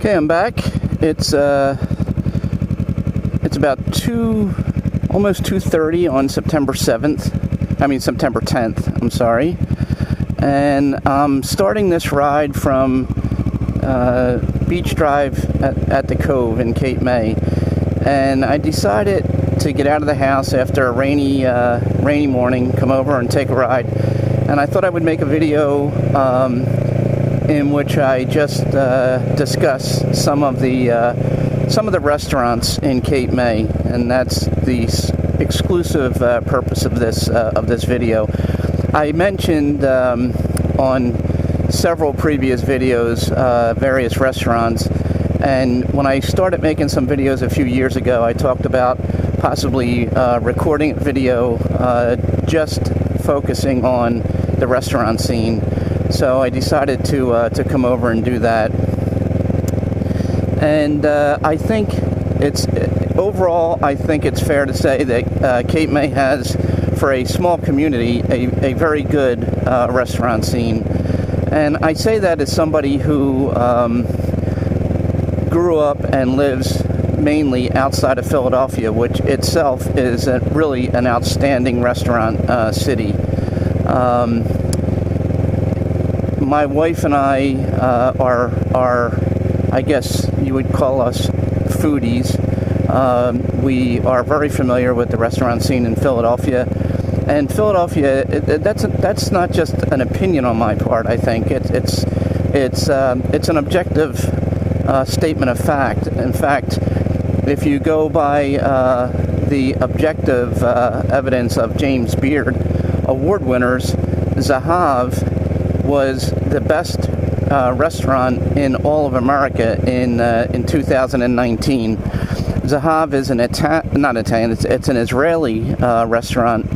Okay, I'm back. It's about almost 2:30 on September 10th, I'm sorry. And I'm starting this ride from Beach Drive at the Cove in Cape May. And I decided to get out of the house after a rainy morning, come over and take a ride. And I thought I would make a video in which I just discuss some of the restaurants in Cape May, and that's the exclusive purpose of this video. I mentioned on several previous videos various restaurants, and when I started making some videos a few years ago, I talked about possibly recording a video just focusing on the restaurant scene. So I decided to come over and do that. And I think overall, I think it's fair to say that Cape May has, for a small community, a very good restaurant scene. And I say that as somebody who grew up and lives mainly outside of Philadelphia, which itself is really an outstanding restaurant city. My wife and I are, I guess you would call us foodies. We are very familiar with the restaurant scene in Philadelphia. And Philadelphia, that's not just an opinion on my part. I think it's an objective statement of fact. In fact, if you go by the objective evidence of James Beard award winners, Zahav was the best restaurant in all of America in 2019. Zahav is it's an Israeli restaurant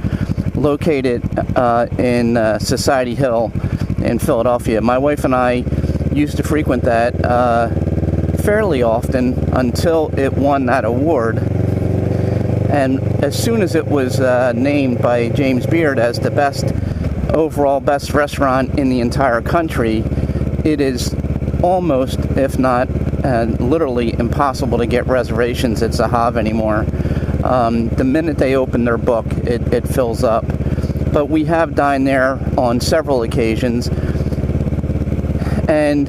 located in Society Hill in Philadelphia. My wife and I used to frequent that fairly often until it won that award. And as soon as it was named by James Beard as the overall best restaurant in the entire country, it is almost, if not literally impossible to get reservations at Zahav anymore. The minute they open their book, it fills up. But we have dined there on several occasions, and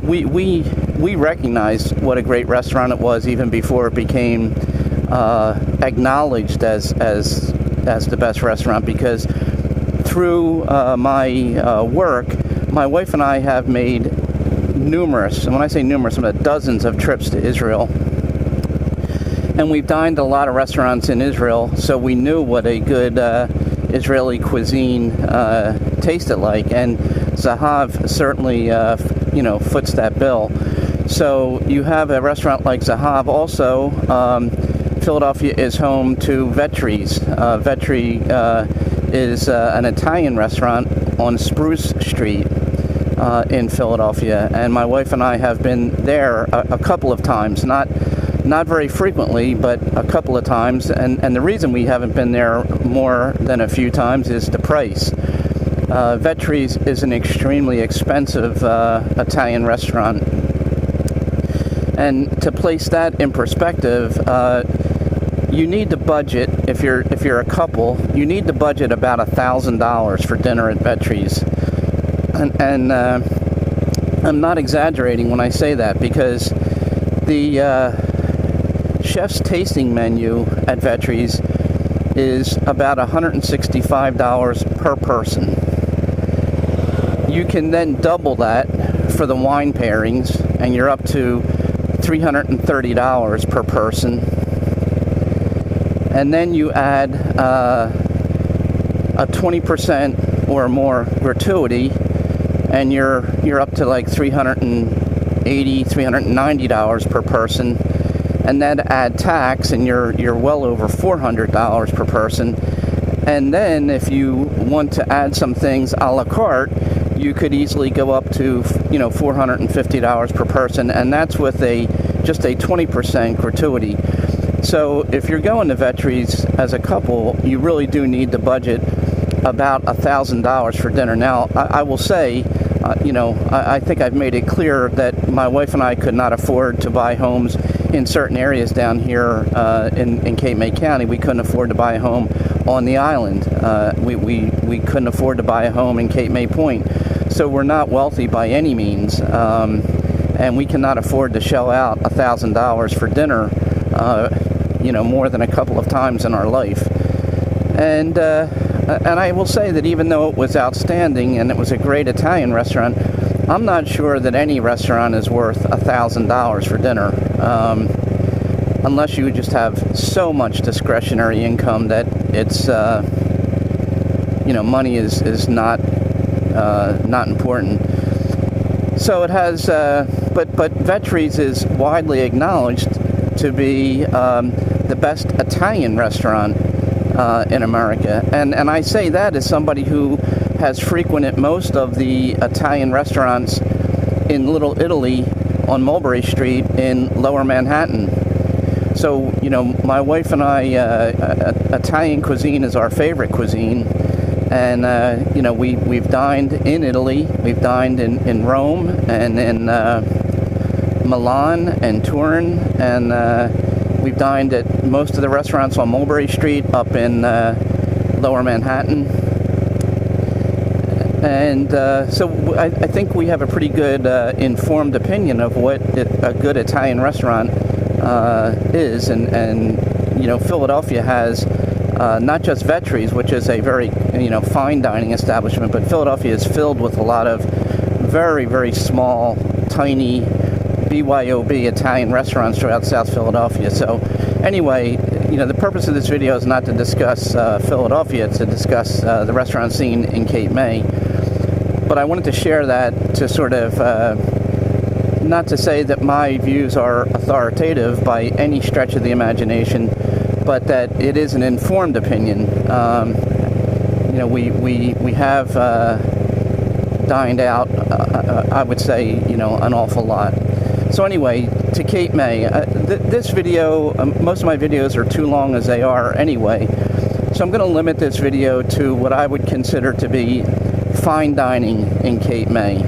we recognized what a great restaurant it was even before it became acknowledged as the best restaurant, because through my work, my wife and I have made numerous, and when I say numerous, I mean dozens of trips to Israel. And we've dined at a lot of restaurants in Israel, so we knew what a good Israeli cuisine tasted like. And Zahav certainly, foots that bill. So you have a restaurant like Zahav. Also, Philadelphia is home to Vetri's. Vetri is an Italian restaurant on Spruce Street in Philadelphia, and my wife and I have been there a couple of times, not very frequently, but a couple of times, and the reason we haven't been there more than a few times is the price. Vetri's is an extremely expensive Italian restaurant, and to place that in perspective, you need to budget, if you're a couple, you need to budget about $1,000 for dinner at Vetri's. And I'm not exaggerating when I say that, because the chef's tasting menu at Vetri's is about $165 per person. You can then double that for the wine pairings, and you're up to $330 per person. And then you add a 20% or more gratuity, and you're up to like $380, $390 per person. And then add tax, and you're well over $400 per person. And then if you want to add some things a la carte, you could easily go up to $450 per person, and that's with just a 20% gratuity. So if you're going to Vetri's as a couple, you really do need to budget about $1,000 for dinner. Now, I will say I think I've made it clear that my wife and I could not afford to buy homes in certain areas down here in Cape May County. We couldn't afford to buy a home on the island. We couldn't afford to buy a home in Cape May Point. So we're not wealthy by any means, and we cannot afford to shell out $1,000 for dinner, more than a couple of times in our life. And I will say that even though it was outstanding and it was a great Italian restaurant, I'm not sure that any restaurant is worth $1,000 for dinner, unless you just have so much discretionary income that it's, money is not important. So it has, but Vetri's is widely acknowledged to be the best Italian restaurant in America, and I say that as somebody who has frequented most of the Italian restaurants in Little Italy on Mulberry Street in Lower Manhattan. So my wife and I, Italian cuisine is our favorite cuisine, and we've dined in Italy, we've dined in Rome and in Milan and Turin, and we've dined at most of the restaurants on Mulberry Street up in Lower Manhattan. And so I think we have a pretty good informed opinion of what a good Italian restaurant is. And Philadelphia has not just Vetri's, which is a very fine dining establishment, but Philadelphia is filled with a lot of very, very small, tiny BYOB Italian restaurants throughout South Philadelphia. So anyway, the purpose of this video is not to discuss Philadelphia, it's to discuss the restaurant scene in Cape May. But I wanted to share that to sort of, not to say that my views are authoritative by any stretch of the imagination, but that it is an informed opinion. We have dined out, I would say, an awful lot. So anyway, to Cape May, this video, most of my videos are too long as they are anyway, so I'm going to limit this video to what I would consider to be fine dining in Cape May.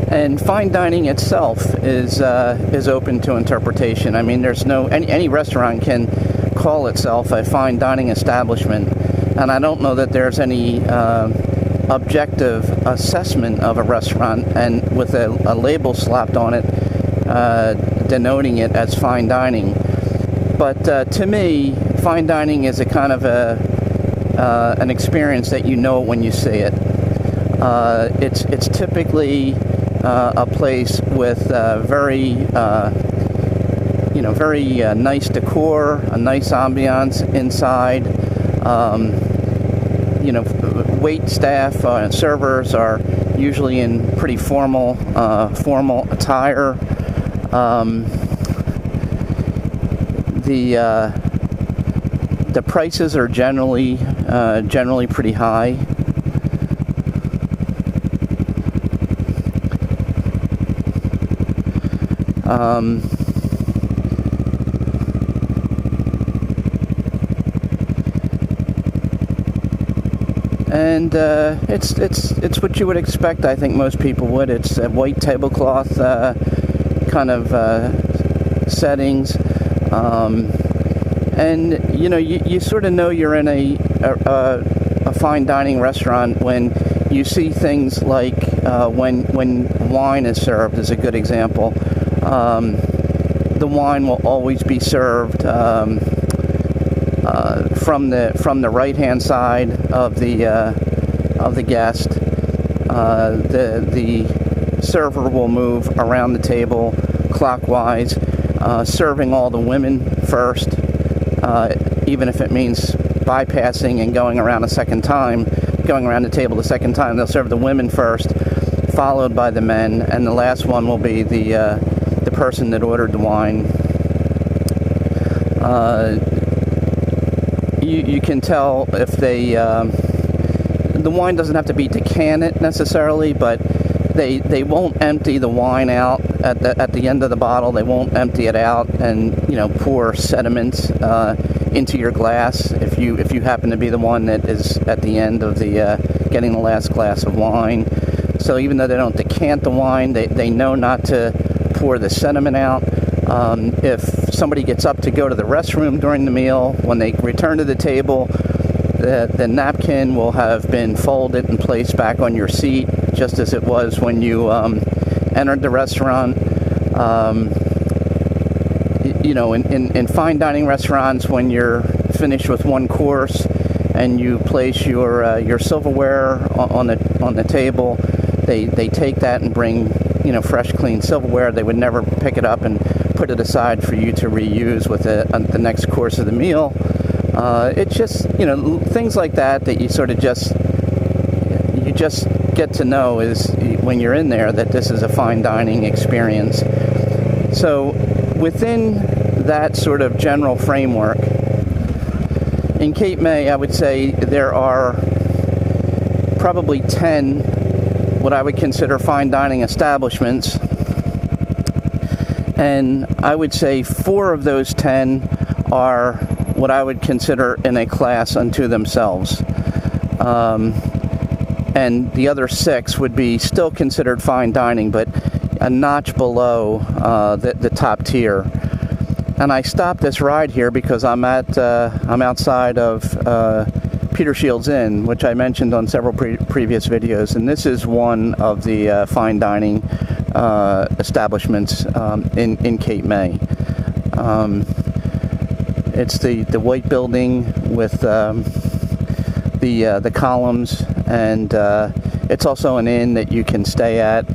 And fine dining itself is open to interpretation. I mean, there's any restaurant can call itself a fine dining establishment, and I don't know that there's any objective assessment of a restaurant and with a label slapped on it denoting it as fine dining. But to me, fine dining is a kind of an experience that you know when you see it. It's typically a place with very nice decor, a nice ambiance inside. Wait staff and servers are usually in pretty formal attire. The prices are generally pretty high. And it's what you would expect. I think most people would. It's a white tablecloth kind of settings, and you sort of know you're in a fine dining restaurant when you see things like when wine is served is a good example. The wine will always be served from the right-hand side of the guest. The server will move around the table clockwise, serving all the women first, even if it means bypassing and going around the table the second time. They'll serve the women first, followed by the men, and the last one will be the person that ordered the wine. You can tell if the wine doesn't have to be decanted necessarily, but they won't empty the wine out at the end of the bottle. They won't empty it out and pour sediments into your glass if you happen to be the one that is at the end of the getting the last glass of wine. So even though they don't decant the wine, they know not to pour the sediment out. If somebody gets up to go to the restroom during the meal, when they return to the table, the napkin will have been folded and placed back on your seat, just as it was when you entered the restaurant. In fine dining restaurants, when you're finished with one course and you place your silverware on the table, they take that and bring fresh, clean silverware. They would never pick it up and put it aside for you to reuse with the next course of the meal. It's just things like that you sort of just get to know is when you're in there that this is a fine dining experience. So within that sort of general framework, in Cape May, I would say there are probably 10 what I would consider fine dining establishments, and I would say 4 of those 10 are what I would consider in a class unto themselves, and the other 6 would be still considered fine dining, but a notch below the top tier. And I stopped this ride here because I'm outside of Peter Shields Inn, which I mentioned on several previous videos, and this is one of the fine dining establishments in Cape May. It's the white building with the columns, and it's also an inn that you can stay at.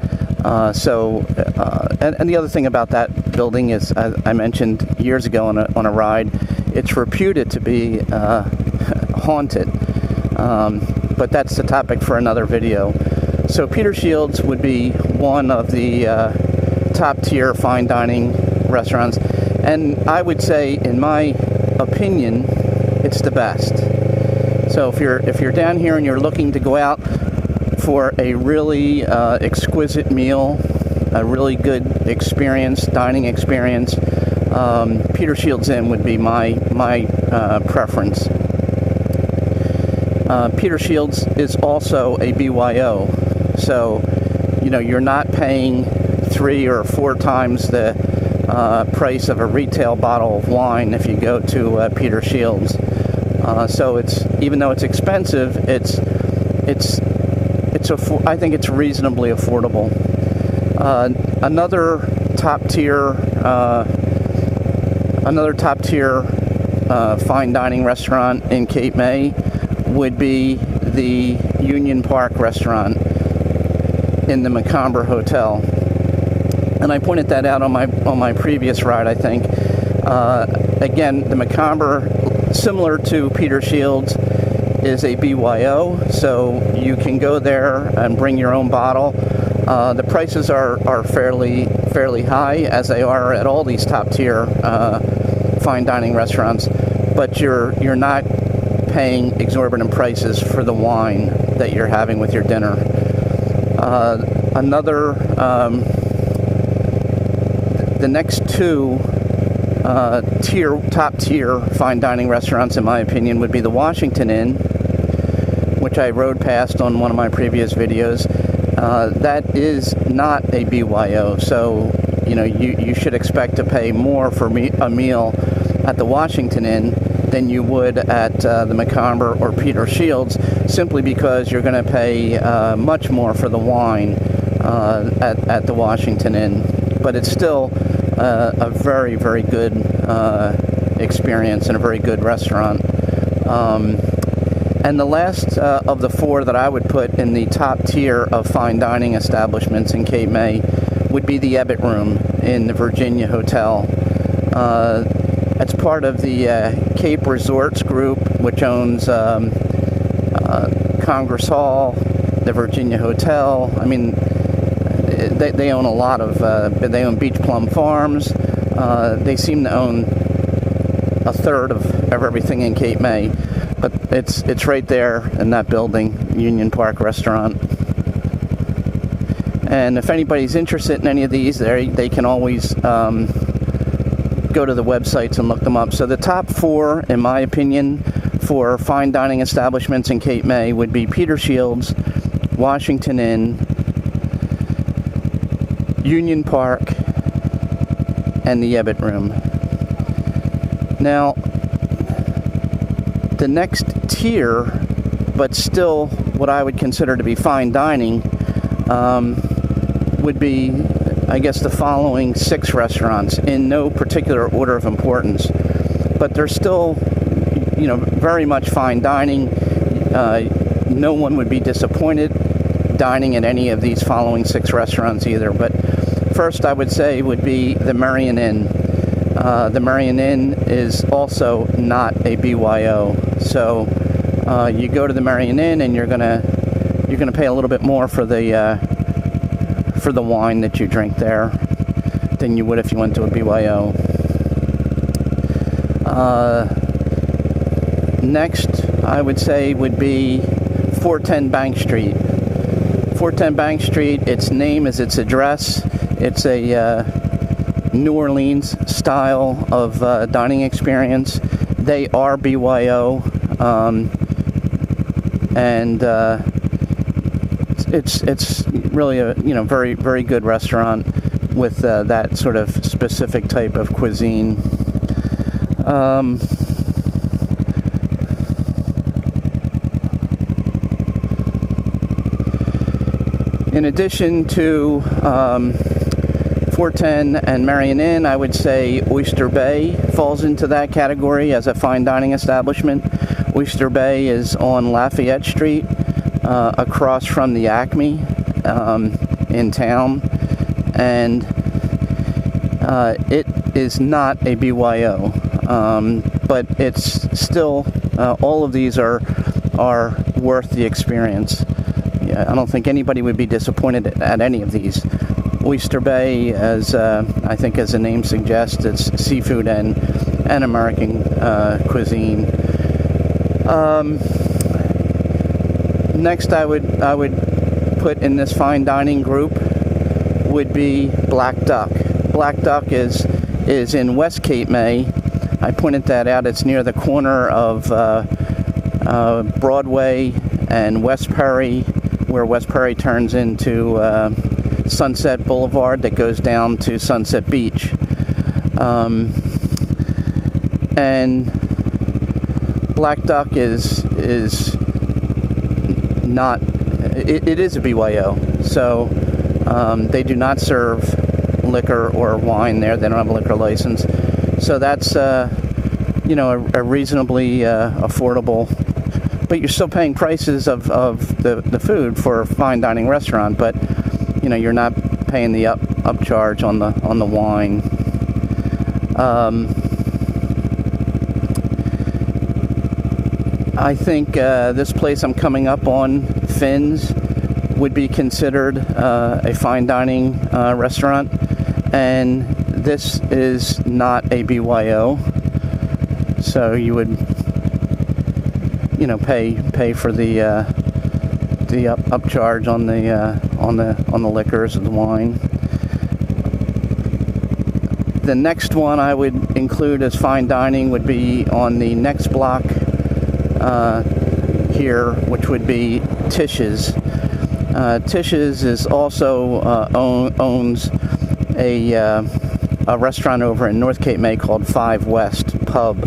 And the other thing about that building is, as I mentioned years ago on a ride, it's reputed to be haunted, but that's the topic for another video. So Peter Shields would be one of the top tier fine dining restaurants, and I would say, in my opinion, it's the best. So if you're down here and you're looking to go out for a really exquisite meal, a really good dining experience, Peter Shields Inn would be my preference. Peter Shields is also a BYO, so you're not paying 3 or 4 times the price of a retail bottle of wine if you go to Peter Shields. So even though it's expensive, I think it's reasonably affordable. Another top tier fine dining restaurant in Cape May would be the Union Park restaurant in the Macomber Hotel, and I pointed that out on my previous ride, I think. Again, the Macomber, similar to Peter Shields, is a BYO, so you can go there and bring your own bottle. The prices are fairly high, as they are at all these top tier fine dining restaurants, but you're not paying exorbitant prices for the wine that you're having with your dinner. The next 2 top tier fine dining restaurants, in my opinion, would be the Washington Inn, which I rode past on one of my previous videos. That is not a BYO, so you should expect to pay more for a meal at the Washington Inn than you would at the Macomber or Peter Shields, simply because you're going to pay much more for the wine at the Washington Inn. But it's still a very, very good experience and a very good restaurant. And the last of the 4 that I would put in the top tier of fine dining establishments in Cape May would be the Ebbit Room in the Virginia Hotel. It's part of the Cape Resorts Group, which owns Congress Hall, the Virginia Hotel. I mean, they own a lot of, they own Beach Plum Farms. They seem to own a third of everything in Cape May. But it's right there in that building, Union Park Restaurant. And if anybody's interested in any of these, they can always go to the websites and look them up. So the top 4, in my opinion, for fine dining establishments in Cape May would be Peter Shields, Washington Inn, Union Park, and the Ebbit Room. Now, the next tier, but still what I would consider to be fine dining, would be, I guess, the following 6 restaurants in no particular order of importance. But they're still, very much fine dining. No one would be disappointed dining at any of these following 6 restaurants either. But first, I would say would be the Merion Inn. The Merion Inn is also not a BYO. So you go to the Merion Inn and you're gonna pay a little bit more for the wine that you drink there than you would if you went to a BYO. Next, I would say would be 410 Bank Street. 410 Bank Street, its name is its address. It's a New Orleans style of dining experience. They are BYO, and it's really a very, very good restaurant with that sort of specific type of cuisine. In addition to 410 and Merion Inn, I would say Oyster Bay falls into that category as a fine dining establishment. Oyster Bay is on Lafayette Street, across from the Acme in town, and it is not a BYO, but it's still, all of these are worth the experience. I don't think anybody would be disappointed at any of these. Oyster Bay, as I think as the name suggests, it's seafood and American cuisine. Next, I would put in this fine dining group would be Black Duck. Black Duck is in West Cape May. I pointed that out. It's near the corner of Broadway and West Perry, where West Perry turns into Sunset Boulevard that goes down to Sunset Beach. And Black Duck is not, it is a BYO, so they do not serve liquor or wine there. They don't have a liquor license, so that's a reasonably affordable, but you're still paying prices of the food for a fine dining restaurant, but you're not paying the upcharge on the wine. I think this place I'm coming up on, Finn's, would be considered a fine dining restaurant, and this is not a BYO, so you would pay for the upcharge on the liquors and the wine. The next one I would include as fine dining would be on the next block here, which would be Tisha's. Tisha's is also owns a restaurant over in North Cape May called 5 West Pub,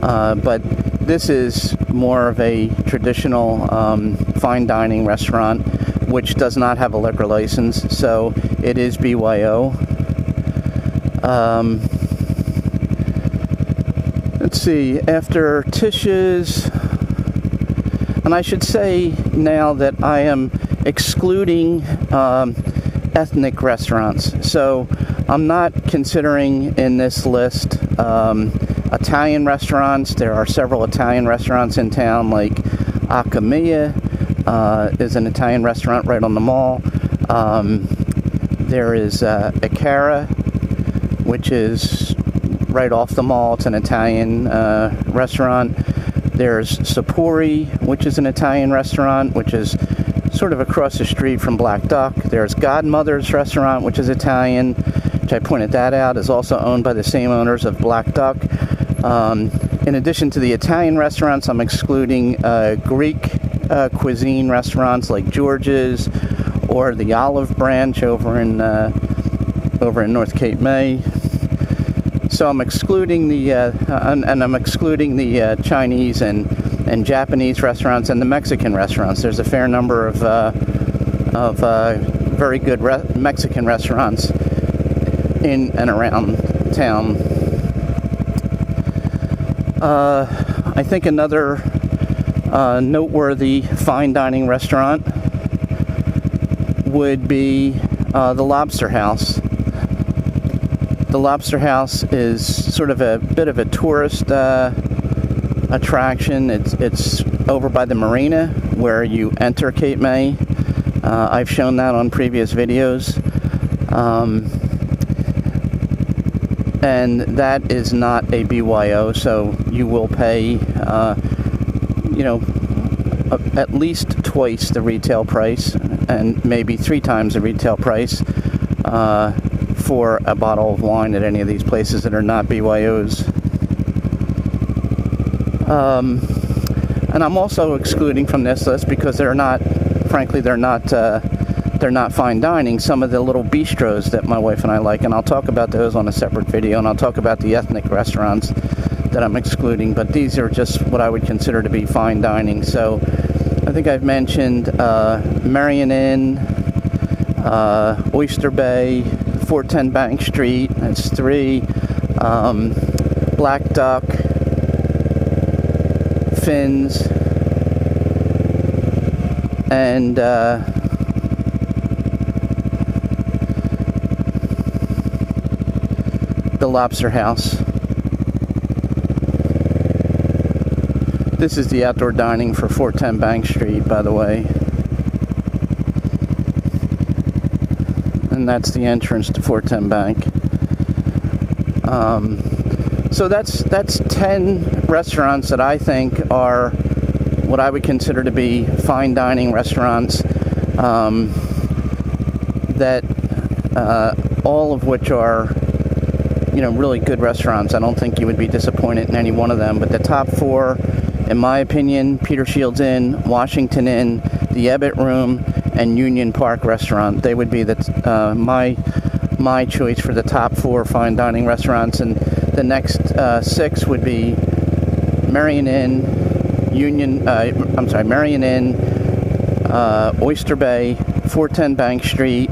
but this is more of a traditional fine dining restaurant, which does not have a liquor license, so it is BYO. Let's see, after Tisha's, and I should say now that I am excluding ethnic restaurants, so I'm not considering in this list Italian restaurants. There are several Italian restaurants in town, like Acamia is an Italian restaurant right on the mall. There is Icara, which is right off the mall. It's an Italian restaurant. There's Sapori, which is an Italian restaurant, which is sort of across the street from Black Duck. There's Godmother's Restaurant, which is Italian, which I pointed that out, is also owned by the same owners of Black Duck. In addition to the Italian restaurants, I'm excluding Greek cuisine restaurants like George's or the Olive Branch over in North Cape May. So I'm excluding the I'm excluding the Chinese and Japanese restaurants and the Mexican restaurants. There's a fair number of very good Mexican restaurants in and around town. I think another noteworthy fine dining restaurant would be the Lobster House. The Lobster House is sort of a bit of a tourist attraction. It's over by the marina where you enter Cape May. I've shown that on previous videos. And that is not a BYO, so you will pay, at least twice the retail price, and maybe 3 times the retail price for a bottle of wine at any of these places that are not BYOs. And I'm also excluding from this list because they're not fine dining, some of the little bistros that my wife and I like, and I'll talk about those on a separate video, and I'll talk about the ethnic restaurants that I'm excluding, but these are just what I would consider to be fine dining. So I think I've mentioned Merion Inn, Oyster Bay, 410 Bank Street, that's 3, Black Duck, Finn's, and the Lobster House. This is the outdoor dining for 410 Bank Street, by the way. And that's the entrance to 410 Bank. So that's 10 restaurants that I think are what I would consider to be fine dining restaurants, that all of which are really good restaurants. I don't think you would be disappointed in any one of them, but the top 4, in my opinion: Peter Shields Inn, Washington Inn, the Ebbit Room, and Union Park Restaurant. They would be my choice for the top 4 fine dining restaurants, and the next 6 would be Merion Inn, Merion Inn, Oyster Bay, 410 Bank Street,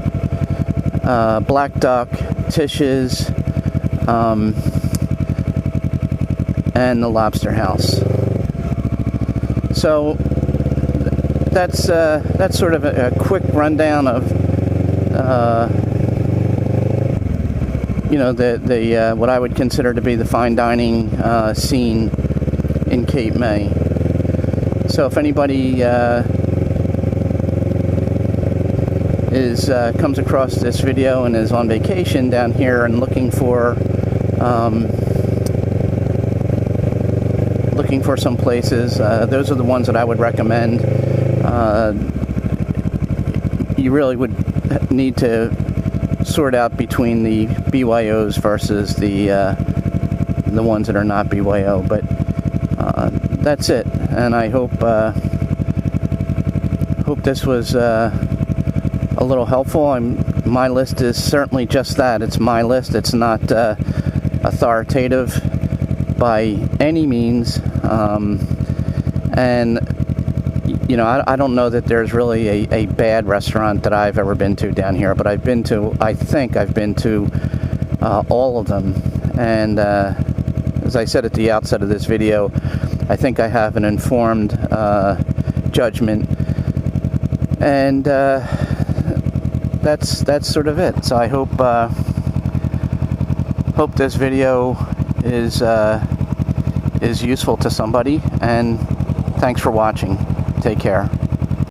Black Duck, Tisha's, and the Lobster House. So that's sort of a quick rundown of the what I would consider to be the fine dining scene in Cape May. So if anybody comes across this video and is on vacation down here and looking for some places, those are the ones that I would recommend. You really would need to sort out between the BYOs versus the ones that are not BYO, but that's it. And I hope this was a little helpful. My list is certainly just that. It's my list. It's not authoritative by any means. And I don't know that there's really a bad restaurant that I've ever been to down here, but I think I've been to all of them. And as I said at the outset of this video, I think I have an informed judgment, and that's sort of it. So I hope this video is useful to somebody, and thanks for watching. Take care.